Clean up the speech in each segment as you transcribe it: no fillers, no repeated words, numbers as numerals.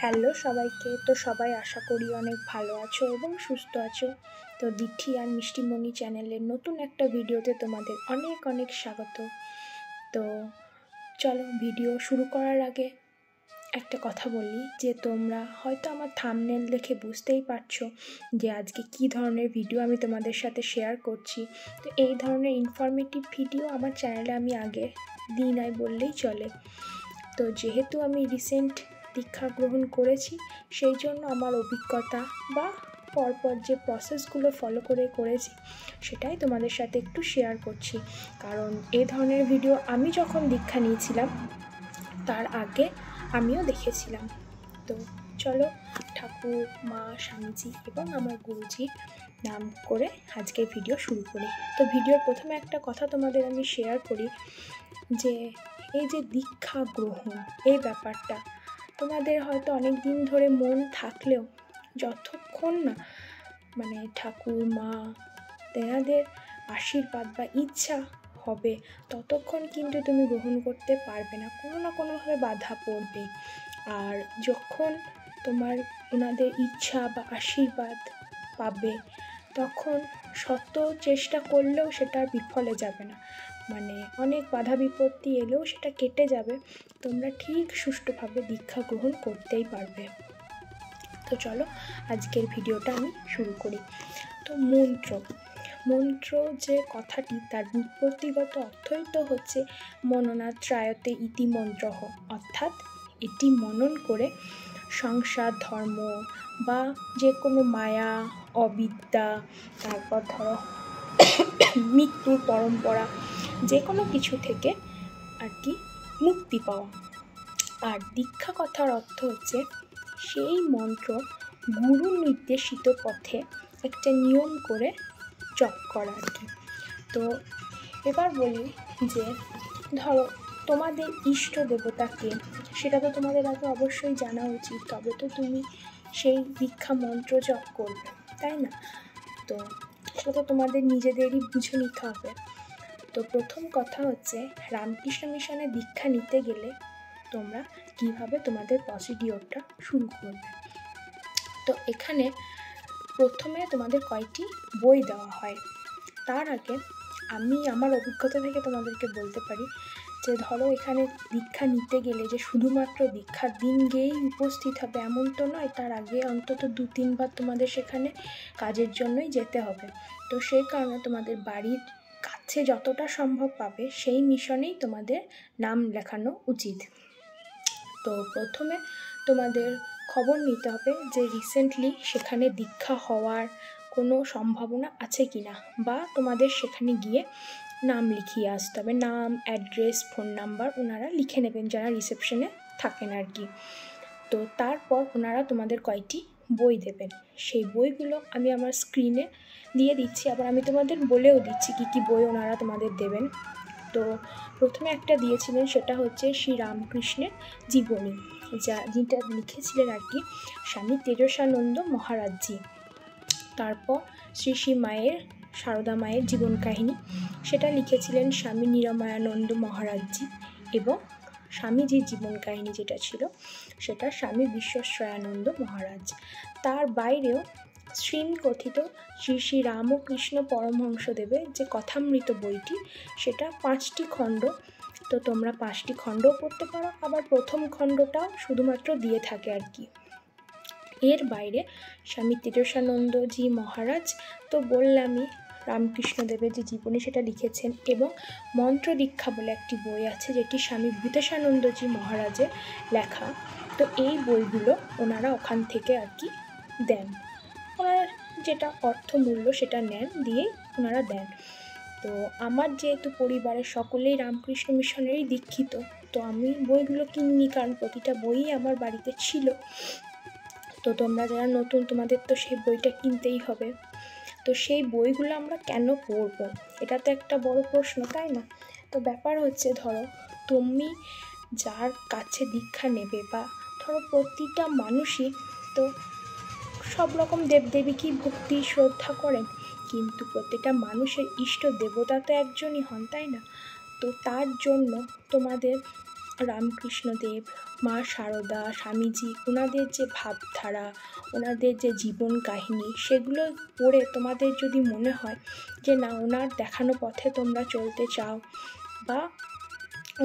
Hello সবাইকে। তো সবাই আশা করি অনেক ভালো আছো এবং সুস্থ আছো। তো দিঠি আর মিষ্টিমণি চ্যানেলের নতুন একটা ভিডিওতে তোমাদের অনেক অনেক স্বাগত। তো চলো ভিডিও শুরু করার আগে একটা কথা বলি যে তোমরা হয়তো আমার থাম্বনেল দেখে বুঝতেই পারছো যে আজকে কী ধরনের ভিডিও আমি তোমাদের সাথে শেয়ার করছি। তো এই ধরনের ইনফরমেটিভ ভিডিও আমার চ্যানেলে আমি আগে দিই নাই বললেই চলে। তো যেহেতু আমি রিসেন্ট দীক্ষা গ্রহণ করেছি, সেই জন্য আমার অভিজ্ঞতা বা পরপর যে প্রসেসগুলো ফলো করেছি সেটাই তোমাদের সাথে একটু শেয়ার করছি। কারণ এই ধরনের ভিডিও আমি যখন দীক্ষা নিয়েছিলাম তার আগে আমিও দেখেছিলাম। তো চলো ঠাকুর, মা, স্বামীজি এবং আমার গুরুজির নাম করে আজকের ভিডিও শুরু করি। তো ভিডিওর প্রথমে একটা কথা তোমাদের আমি শেয়ার করি যে এই যে দীক্ষা গ্রহণ এই ব্যাপারটা তোমাদের হয়তো অনেক দিন ধরে মন থাকলেও যতক্ষণ না ঠাকুর, মা তেনাদের আশীর্বাদ বা ইচ্ছা হবে ততক্ষণ কিন্তু তুমি গ্রহণ করতে পারবে না, কোনো না কোনোভাবে বাধা পড়বে। আর যখন তোমার ওনাদের ইচ্ছা বা আশীর্বাদ পাবে তখন শত চেষ্টা করলেও সেটা বিফলে যাবে না, অনেক বাধা বিপত্তি এলেও সেটা কেটে যাবে, তোমরা ঠিক সুষ্ঠুভাবে দীক্ষা গ্রহণ করতেই পারবে। তো চলো আজকের ভিডিওটা আমি শুরু করি। তো মন্ত্র যে কথাটি, তার ব্যুৎপত্তিগত অর্থই তো হচ্ছে মননাত্রায়তে ইতি মন্ত্রঃ, অর্থাৎ এটি মনন করে সংসার, ধর্ম বা যে কোনো মায়া, অবিদ্যা, তারপর ধরো মৃত্যুর পরম্পরা, যে কোনো কিছু থেকে আর কি মুক্তি পাওয়া। আর দীক্ষা কথার অর্থ হচ্ছে সেই মন্ত্র গুরু নির্দেশিত পথে একটা নিয়ম করে জপ করা আর কি। তো এবার বলি যে ধরো তোমাদের ইষ্ট দেবতাকে, সেটা তো তোমাদের আগে অবশ্যই জানা উচিত, তবে তো তুমি সেই দীক্ষা মন্ত্র জপ করবে, তাই না? তো সেটা তো তোমাদের নিজেদেরই বুঝে নিতে হবে। তো প্রথম কথা হচ্ছে রামকৃষ্ণ মিশনে দীক্ষা নিতে গেলে তোমরা কিভাবে তোমাদের প্রসিডিওরটা শুরু করবে। তো এখানে প্রথমে তোমাদের কয়টি বই দেওয়া হয়। তার আগে আমি আমার অভিজ্ঞতা থেকে তোমাদেরকে বলতে পারি যে ধরো এখানে দীক্ষা নিতে গেলে যে শুধুমাত্র দীক্ষার দিন গিয়েই উপস্থিত হবে এমন তো নয়, তার আগে অন্তত 2-3 বার তোমাদের সেখানে কাজের জন্যই যেতে হবে। তো সেই কারণে তোমাদের বাড়ির কাছে যতটা সম্ভব পাবে সেই মিশনেই তোমাদের নাম লেখানো উচিত। তো প্রথমে তোমাদের খবর নিতে হবে যে রিসেন্টলি সেখানে দীক্ষা হওয়ার কোনো সম্ভাবনা আছে কি না, বা তোমাদের সেখানে গিয়ে নাম লিখিয়ে আসতে হবে। নাম, অ্যাড্রেস, ফোন নাম্বার ওনারা লিখে নেবেন যারা রিসেপশনে থাকেন আর কি। তো তারপর ওনারা তোমাদের কয়টি বই দেবেন, সেই বইগুলো আমি আমার স্ক্রিনে দিয়ে দিচ্ছি, আবার আমি তোমাদের বলেও দিচ্ছি কী কী বই ওনারা তোমাদের দেবেন। তো প্রথমে একটা দিয়েছিলেন, সেটা হচ্ছে শ্রী রামকৃষ্ণের জীবনী, যেটা লিখেছিলেন আর কি স্বামী তেজস্বানন্দ মহারাজজি। তারপর শ্রী শ্রী মায়ের, সারদা মায়ের জীবন কাহিনী, সেটা লিখেছিলেন স্বামী নিরাময়ানন্দ মহারাজজি। এবং স্বামীজির জীবন কাহিনী যেটা ছিল সেটা স্বামী বিশ্বশ্রয়ানন্দ মহারাজ। তার বাইরেও শ্রীমকথিত শ্রী শ্রী রামকৃষ্ণ পরমহংসদেবের যে কথামৃত বইটি, সেটা 5টি খণ্ড। তো তোমরা 5টি খণ্ডও পড়তে পারো, আবার প্রথম খণ্ডটাও শুধুমাত্র দিয়ে থাকে আর কি। এর বাইরে স্বামী তেজস্বানন্দজি মহারাজ তো বললামই, রামকৃষ্ণদেবের যে জীবনী সেটা লিখেছেন, এবং মন্ত্র দীক্ষা বলে একটি বই আছে যেটি স্বামী ভূতেশানন্দজি মহারাজের লেখা। তো এই বইগুলো ওনারা ওখান থেকে আর কি দেন, ওনার যেটা অর্থমূল্য সেটা নেন, দিয়েই ওনারা দেন। তো আমার যেহেতু পরিবারের সকলেই রামকৃষ্ণ মিশনেরই দীক্ষিত, তো আমি বইগুলো কিনিনি, কারণ প্রতিটা বইই আমার বাড়িতে ছিল। তো তোমরা যারা নতুন, তোমাদের তো সেই বইটা কিনতেই হবে। তো সেই বইগুলো আমরা কেন পড়ব, এটা তো একটা বড় প্রশ্ন, তাই না? তো ব্যাপার হচ্ছে ধরো তুমি যার কাছে দীক্ষা নেবে, বা ধরো প্রতিটা মানুষই তো সব রকম দেবদেবীকেই ভক্তি শ্রদ্ধা করেন, কিন্তু প্রতিটা মানুষের ইষ্ট দেবতা তো একজনই হন, তাই না? তো তার জন্য তোমাদের রামকৃষ্ণদেব, মা শারদা, স্বামীজি, ওনাদের যে ভাবধারা, ওনাদের যে জীবন কাহিনী, সেগুলো পড়ে তোমাদের যদি মনে হয় যে না, ওনার দেখানো পথে তোমরা চলতে চাও বা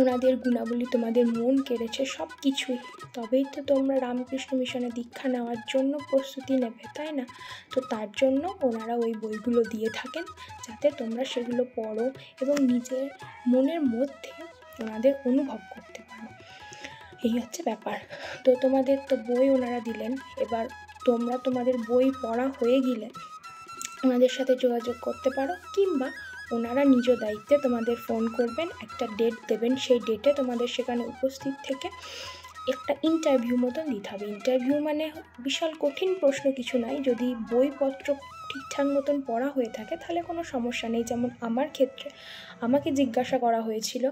ওনাদের গুণাবলী তোমাদের মন কেড়েছে সব কিছুই, তবেই তো তোমরা রামকৃষ্ণ মিশনে দীক্ষা নেওয়ার জন্য প্রস্তুতি নেবে, তাই না? তো তার জন্য ওনারা ওই বইগুলো দিয়ে থাকেন, যাতে তোমরা সেগুলো পড়ো এবং নিজের মনের মধ্যে ওনাদের অনুভব করতে পারো। এই হচ্ছে ব্যাপার। তো তোমাদের তো বই ওনারা দিলেন, এবার তোমরা তোমাদের বই পড়া হয়ে গেলে ওনাদের সাথে যোগাযোগ করতে পারো, কিংবা ওনারা নিজ দায়িত্বে তোমাদের ফোন করবেন, একটা ডেট দেবেন, সেই ডেটে তোমাদের সেখানে উপস্থিত থেকে একটা ইন্টারভিউ মতন দিতে হবে। ইন্টারভিউ মানে বিশাল কঠিন প্রশ্ন কিছু নাই, যদি বইপত্র ঠিকঠাক মতন পড়া হয়ে থাকে তাহলে কোনো সমস্যা নেই। যেমন আমার ক্ষেত্রে আমাকে জিজ্ঞাসা করা হয়েছিল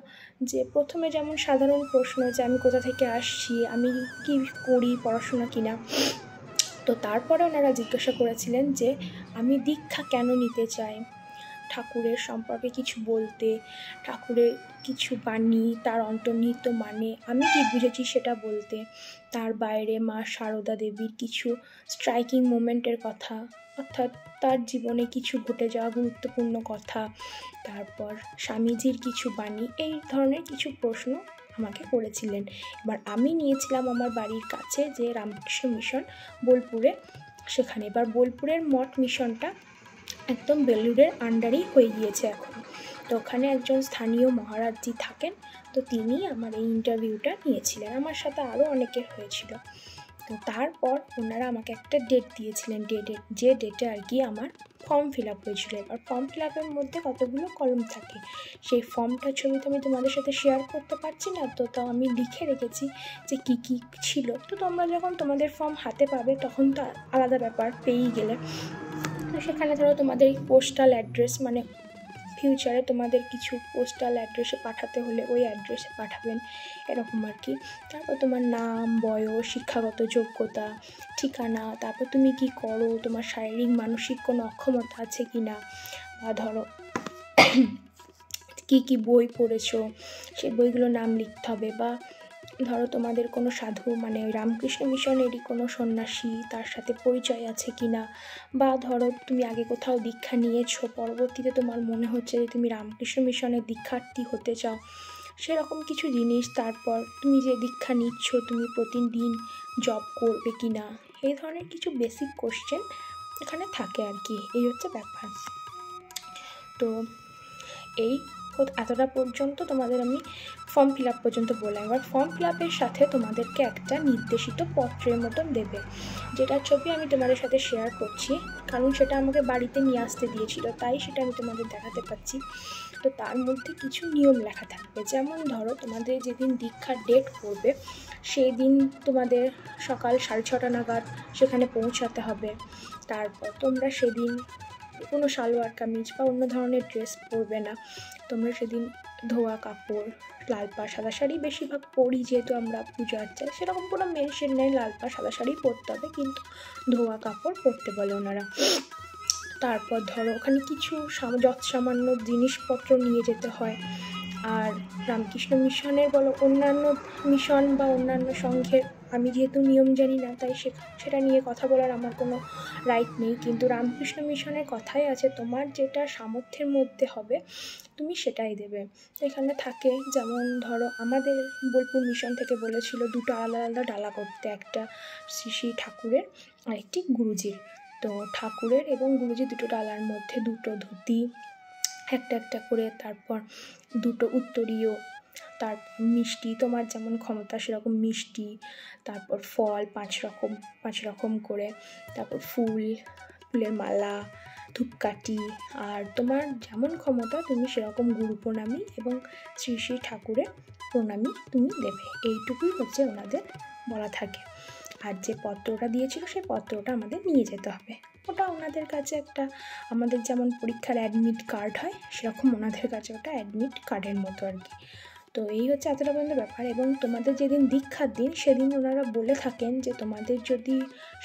যে প্রথমে যেমন সাধারণ প্রশ্ন, যে আমি কোথা থেকে আসছি, আমি কি করি, পড়াশোনা কিনা। তো তারপরে ওনারা জিজ্ঞাসা করেছিলেন যে আমি দীক্ষা কেন নিতে চাই, ঠাকুরের সম্পর্কে কিছু বলতে, ঠাকুরের কিছু বাণী, তার অন্তর্নিহিত মানে আমি কি বুঝেছি সেটা বলতে, তার বাইরে মা শারদা দেবীর কিছু স্ট্রাইকিং মোমেন্টের কথা, অর্থাৎ তার জীবনে কিছু ঘটে যাওয়া গুরুত্বপূর্ণ কথা, তারপর স্বামীজির কিছু বাণী, এই ধরনের কিছু প্রশ্ন আমাকে করেছিলেন। এবার আমি নিয়েছিলাম আমার বাড়ির কাছে যে রামকৃষ্ণ মিশন বোলপুরে, সেখানে। এবার বোলপুরের মঠ মিশনটা একদম বেলুড়ের আন্ডারেই হয়ে গিয়েছে এখন। তো ওখানে একজন স্থানীয় মহারাজজি থাকেন, তো তিনি আমার এই ইন্টারভিউটা নিয়েছিলেন, আমার সাথে আরও অনেকের হয়েছিল। তো তারপর ওনারা আমাকে একটা ডেট দিয়েছিলেন, যে ডেটে আর কি আমার ফর্ম ফিল আপ হয়েছিল। এবার ফর্ম ফিল আপের মধ্যে কতগুলো কলম থাকে, সেই ফর্মটার ছবি তো আমি তোমাদের সাথে শেয়ার করতে পারছি না, তো আমি লিখে রেখেছি যে কী কী ছিল। তো তোমরা যখন তোমাদের ফর্ম হাতে পাবে তখন তো আলাদা ব্যাপার, পেয়েই গেলে। তো সেখানে ধরো তোমাদের পোস্টাল অ্যাড্রেস, মানে ফিউচারে তোমাদের কিছু পোস্টাল অ্যাড্রেসে পাঠাতে হলে ওই অ্যাড্রেসে পাঠাবেন, এরকম আর কি। তারপর তোমার নাম, বয়স, শিক্ষাগত যোগ্যতা, ঠিকানা, তারপর তুমি কি করো, তোমার শারীরিক মানসিক কোনো অক্ষমতা আছে কি না, বা ধরো কি কি বই পড়েছো সেই বইগুলোর নাম লিখতে হবে, বা ধরো তোমাদের কোনো সাধু, মানে রামকৃষ্ণ মিশনেরই কোনো সন্ন্যাসী, তার সাথে পরিচয় আছে কি না, বা ধরো তুমি আগে কোথাও দীক্ষা নিয়েছো, পরবর্তীতে তোমার মনে হচ্ছে যে তুমি রামকৃষ্ণ মিশনের দীক্ষার্থী হতে চাও, সেরকম কিছু জিনিস। তারপর তুমি যে দীক্ষা নিচ্ছ তুমি প্রতিদিন জব করবে কি না, এই ধরনের কিছু বেসিক কোশ্চেন এখানে থাকে আর কি। এই হচ্ছে ব্যাপার। তো এই এতটা পর্যন্ত তোমাদের আমি ফর্ম ফিল আপ পর্যন্ত বললাম। এবার ফর্ম ফিল আপের সাথে তোমাদেরকে একটা নির্দেশিত পত্রের মতন দেবে, যেটার ছবি আমি তোমাদের সাথে শেয়ার করছি, কারণ সেটা আমাকে বাড়িতে নিয়ে আসতে দিয়েছিল, তাই সেটা আমি তোমাদের দেখাতে পাচ্ছি। তো তার মধ্যে কিছু নিয়ম লেখা থাকবে, যেমন ধরো তোমাদের যেদিন দীক্ষার ডেট পড়বে সেই দিন তোমাদের সকাল 6:30 নাগাদ সেখানে পৌঁছাতে হবে। তারপর তোমরা সেদিন কোনো সালোয়ার কামিজ বা অন্য ধরনের ড্রেস পরবে না, তোমরা সেদিন ধোয়া কাপড়, লাল পাড় সাদা শাড়ি বেশিরভাগ পরি, যেহেতু আমরা পুজো আর্চায়, সেরকম কোনো মেনশন নেই, লাল পাড় সাদা শাড়ি পরতে হবে, কিন্তু ধোয়া কাপড় পরতে বলে ওনারা। তারপর ধরো ওখানে কিছু সামান্য জিনিসপত্র নিয়ে যেতে হয়। আর রামকৃষ্ণ মিশনের বলো অন্যান্য মিশন বা অন্যান্য সংঘের আমি যেহেতু নিয়ম জানি না, তাই সেটা নিয়ে কথা বলার আমার কোনো রাইট নেই, কিন্তু রামকৃষ্ণ মিশনের কথাই আছে তোমার যেটা সামর্থ্যের মধ্যে হবে তুমি সেটাই দেবে। এখানে থাকে যেমন ধরো আমাদের বোলপুর মিশন থেকে বলেছিল দুটো আলাদা আলাদা ডালা করতে, একটা শ্রী শ্রী ঠাকুরের আর একটি গুরুজির। তো ঠাকুরের এবং গুরুজির দুটো ডালার মধ্যে দুটো ধুতি একটা একটা করে, তারপর দুটো উত্তরীয়, তারপর মিষ্টি, তোমার যেমন ক্ষমতা সেরকম মিষ্টি, তারপর ফল 5 রকম করে, তারপর ফুলের মালা, ধূপকাঠি, আর তোমার যেমন ক্ষমতা তুমি সেরকম গুরু প্রণামী এবং শ্রী শ্রী ঠাকুরের প্রণামী তুমি দেবে। এইটুকুই হচ্ছে ওনাদের বলা থাকে। আর যে পত্রটা দিয়েছিল সেই পত্রটা আমাদের নিয়ে যেতে হবে, ওটা ওনাদের কাছে একটা, আমাদের যেমন পরীক্ষার অ্যাডমিট কার্ড হয় সেরকম ওনাদের কাছে ওটা অ্যাডমিট কার্ডের মতো আর কি। তো এই হচ্ছে এতটা পর্যন্ত ব্যাপার। এবং তোমাদের যেদিন দীক্ষার দিন সেদিন ওনারা বলে থাকেন যে তোমাদের যদি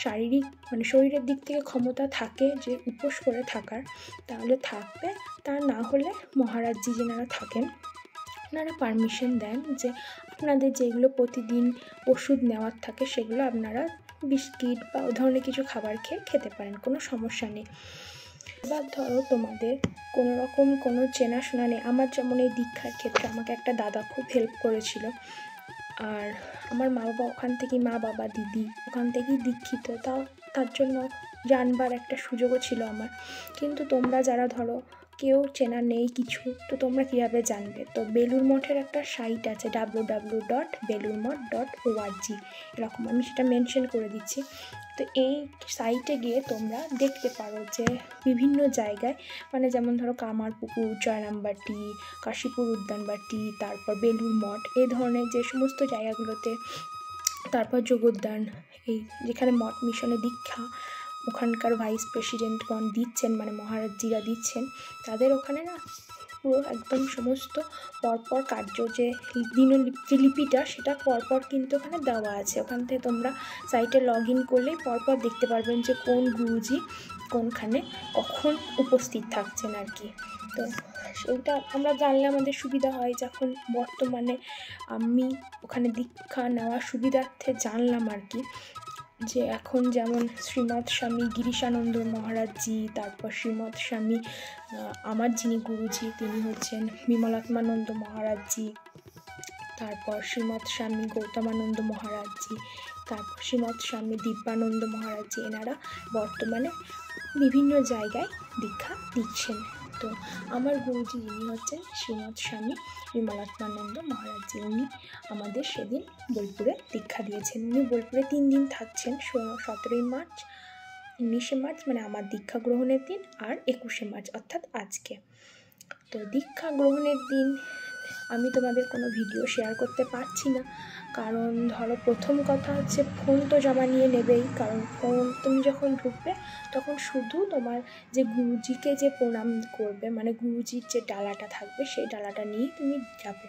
শারীরিক মানে শরীরের দিক থেকে ক্ষমতা থাকে যে উপোস করে থাকার, তাহলে থাকবে, তা না হলে মহারাজজি যেনারা থাকেন আপনারা পারমিশন দেন যে আপনাদের যেগুলো প্রতিদিন ওষুধ নেওয়ার থাকে সেগুলো আপনারা বিস্কিট বা ও ধরনের কিছু খাবার খেতে পারেন, কোনো সমস্যা নেই। এবার ধরো তোমাদের কোনো রকম কোনো চেনাশোনা নেই, আমার যেমন এই দীক্ষার ক্ষেত্রে আমাকে একটা দাদা খুব হেল্প করেছিল, আর আমার মা বাবা ওখান থেকেই, মা বাবা দিদি ওখান থেকেই দীক্ষিত, তার জন্য জানবার একটা সুযোগও ছিল আমার। কিন্তু তোমরা যারা ধরো কেউ চেনা নেই কিছু, তো তোমরা কীভাবে জানবে? তো বেলুড় মঠের একটা সাইট আছে www.belurmঠ.org, এরকম আমি সেটা মেনশন করে দিচ্ছি। তো এই সাইটে গিয়ে তোমরা দেখতে পারো যে বিভিন্ন জায়গায়, মানে যেমন ধরো কামারপুকুর, জয়রামবাটি, কাশীপুর উদ্যানবাটি, তারপর বেলুড় মঠ, এই ধরনের যে সমস্ত জায়গাগুলোতে, তারপর যোগদান, এই যেখানে মঠ মিশনে দীক্ষা ওখানকার ভাইস প্রেসিডেন্টগণ দিচ্ছেন, মানে মহারাজজিরা দিচ্ছেন, তাদের ওখানে না পুরো একদম সমস্ত পরপর কার্য যে দিনলিপিটা সেটা পরপর কিন্তু ওখানে দেওয়া আছে। ওখান থেকে তোমরা সাইটে লগ ইন করলেই পরপর দেখতে পারবেন যে কোন গুরুজি কোনখানে কখন উপস্থিত থাকছেন আর কি। তো সেইটা আমরা জানলে আমাদের সুবিধা হয়। যখন বর্তমানে আমি ওখানে দীক্ষা নেওয়ার সুবিধার্থে জানলাম আর কি, যে এখন যেমন শ্রীমৎ স্বামী গিরিশানন্দ মহারাজজি, তারপর শ্রীমৎ স্বামী আমার যিনি গুরুজি তিনি হচ্ছেন বিমলাত্মানন্দ মহারাজজি, তারপর শ্রীমৎ স্বামী গৌতমানন্দ মহারাজজি, তারপর শ্রীমৎ স্বামী দিব্যানন্দ মহারাজজি, এনারা বর্তমানে বিভিন্ন জায়গায় দীক্ষা দিচ্ছেন। তো আমার গুরুজি যিনি হচ্ছেন শ্রীমৎ স্বামী বিমলাত্মানন্দ মহারাজজি, উনি আমাদের সেদিন বোলপুরে দীক্ষা দিয়েছেন। উনি বোলপুরে 3 দিন থাকছেন, 17ই মার্চ, 19শে মার্চ মানে আমার দীক্ষা গ্রহণের দিন, আর 21শে মার্চ অর্থাৎ আজকে। তো দীক্ষা গ্রহণের দিন আমি তোমাদের কোনো ভিডিও শেয়ার করতে পারছি না, কারণ ধরো প্রথম কথা হচ্ছে ফোন তো জমা নিয়ে নেবেই, কারণ ফোন তুমি যখন ঢুকবে তখন শুধু তোমার যে গুরুজিকে যে প্রণাম করবে, মানে গুরুজির যে ডালাটা থাকবে সেই ডালাটা নিয়েই তুমি যাবে,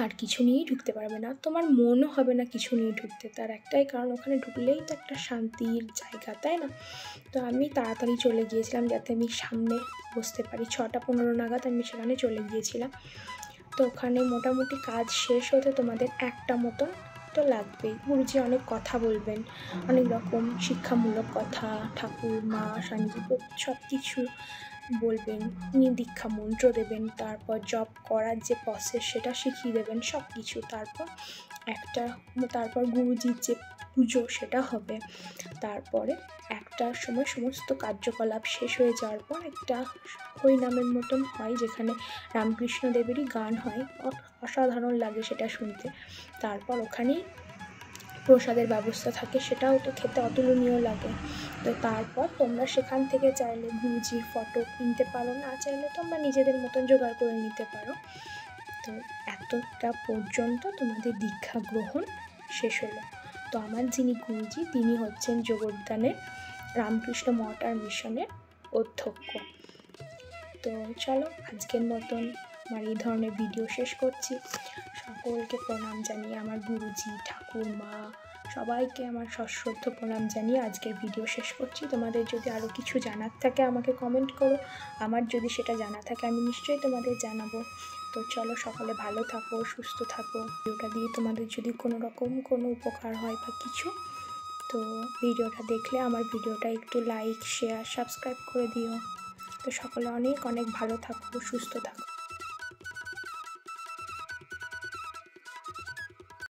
আর কিছু নিয়েই ঢুকতে পারবে না। তোমার মনও হবে না কিছু নিয়ে ঢুকতে, তার একটাই কারণ ওখানে ঢুকলেই তো একটা শান্তির জায়গা, তাই না? তো আমি তাড়াতাড়ি চলে গিয়েছিলাম যাতে আমি সামনে বসতে পারি, 6:15 নাগাদ আমি সেখানে চলে গিয়েছিলাম। তো ওখানে মোটামুটি কাজ শেষ হতে তোমাদের 1টা মতন তো লাগবেই। গুরুজি অনেক কথা বলবেন, অনেক রকম শিক্ষামূলক কথা, ঠাকুর মা স্বামীজি সব কিছু বলবেন, উনি দীক্ষা মন্ত্র দেবেন, তারপর জপ করার যে প্রসেস সেটা শিখিয়ে দেবেন সব কিছু। তারপর গুরুজির যে পুজো সেটা হবে। তারপরে 1টার সময় সমস্ত কার্যকলাপ শেষ হয়ে যাওয়ার পর একটা হরিনামের মতন হয়, যেখানে রামকৃষ্ণ দেবেরই গান হয়, অসাধারণ লাগে সেটা শুনতে। তারপর ওখানেই প্রসাদের ব্যবস্থা থাকে, সেটাও তো খেতে অতুলনীয় লাগে। তো তারপর তোমরা সেখান থেকে চাইলে গুরুজির ফটো কিনতে পারো, না চাইলে তোমরা নিজেদের মতন জোগাড় করে নিতে পারো। তো এতটা পর্যন্ত তোমাদের দীক্ষা গ্রহণ শেষ হলো। তো আমার যিনি গুরুজি তিনি হচ্ছেন যোগদানের রামকৃষ্ণ মঠ আর মিশনের অধ্যক্ষ। তো চলো আজকের মতন আমার এই ধরনের ভিডিও শেষ করছি। সকলকে প্রণাম জানিয়ে, আমার গুরুজি ঠাকুর মা সবাইকে আমার সশ্রদ্ধ প্রণাম জানিয়ে আজকের ভিডিও শেষ করছি। তোমাদের যদি আরও কিছু জানার থাকে আমাকে কমেন্ট করো, আমার যদি সেটা জানা থাকে আমি নিশ্চয়ই তোমাদের জানাবো। তো চলো সকলে ভালো থাকো, সুস্থ থাকো। ভিডিওটা দিয়ে তোমাদের যদি কোনো রকম কোনো উপকার হয় বা কিছু, তো ভিডিওটা দেখলে আমার ভিডিওটা একটু লাইক শেয়ার সাবস্ক্রাইব করে দিও। তো সকলে অনেক অনেক ভালো থাকো, সুস্থ থাকো।